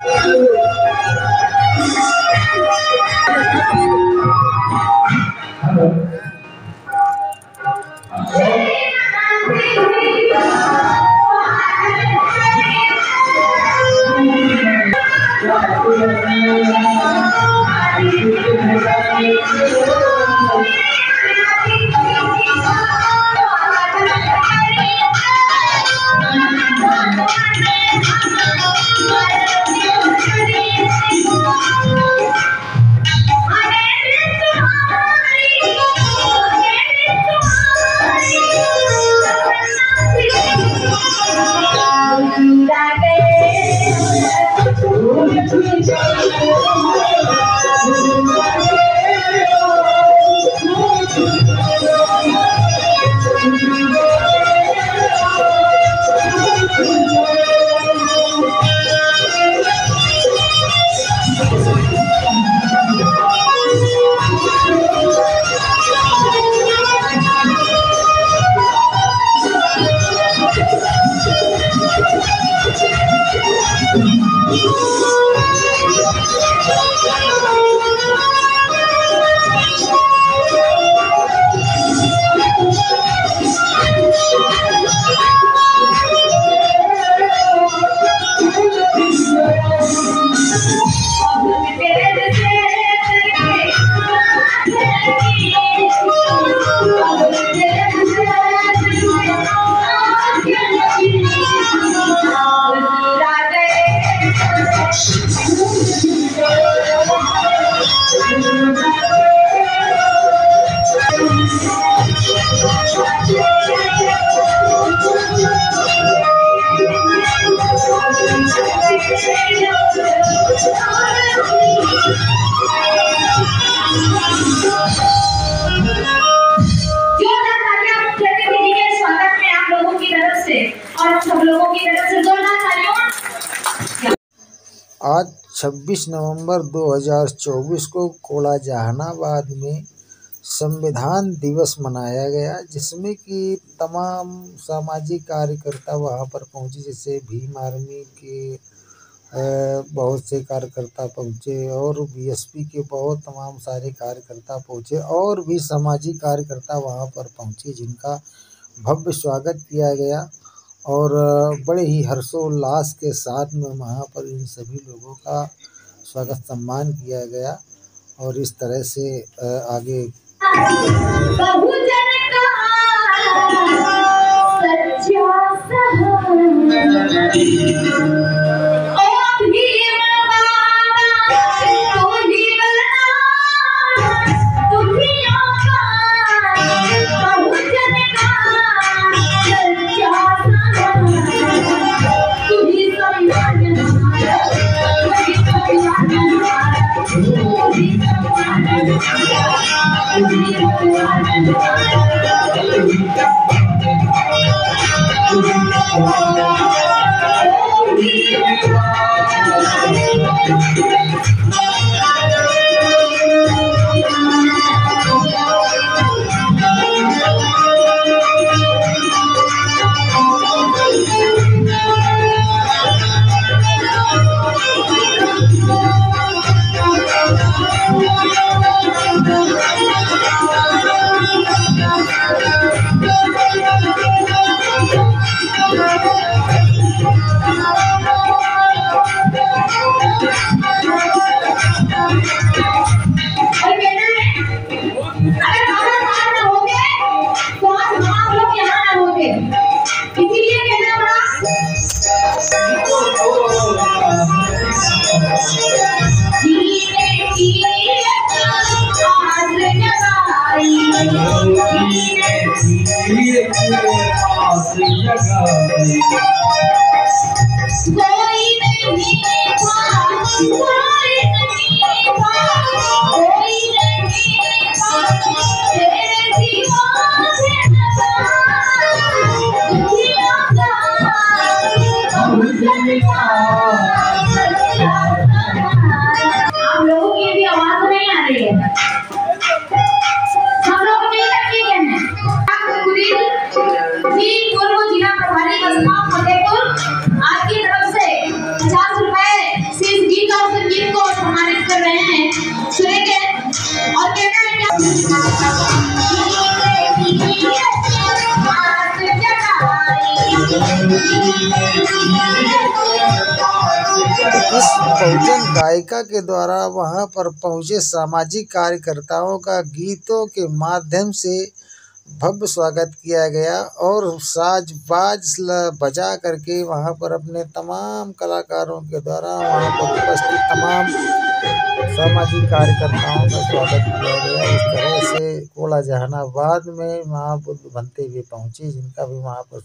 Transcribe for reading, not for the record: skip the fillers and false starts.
आज 26 नवंबर 2024 को कोड़ा जहानाबाद में संविधान दिवस मनाया गया, जिसमें कि तमाम सामाजिक कार्यकर्ता वहां पर पहुंचे। जैसे भीम आर्मी के बहुत से कार्यकर्ता पहुंचे और बीएसपी के बहुत तमाम सारे कार्यकर्ता पहुंचे और भी सामाजिक कार्यकर्ता वहां पर पहुंचे, जिनका भव्य स्वागत किया गया और बड़े ही हर्षोल्लास के साथ में वहाँ पर इन सभी लोगों का स्वागत सम्मान किया गया। और इस तरह से आगे जिला प्रभारी फतेहपुर आपकी तरफ से 50 रुपए सुनेंगे और कहना इस बहुजन गायिका के द्वारा वहां पर पहुंचे सामाजिक कार्यकर्ताओं का गीतों के माध्यम से भव्य स्वागत किया गया और साज बाज बजा करके वहां पर अपने तमाम कलाकारों के द्वारा वहां पर उपस्थित तमाम सामाजिक कार्यकर्ताओं का स्वागत किया गया। इस तरह से कोला जहानाबाद में महाबुद्ध बनते हुए पहुंचे, जिनका भी वहां पर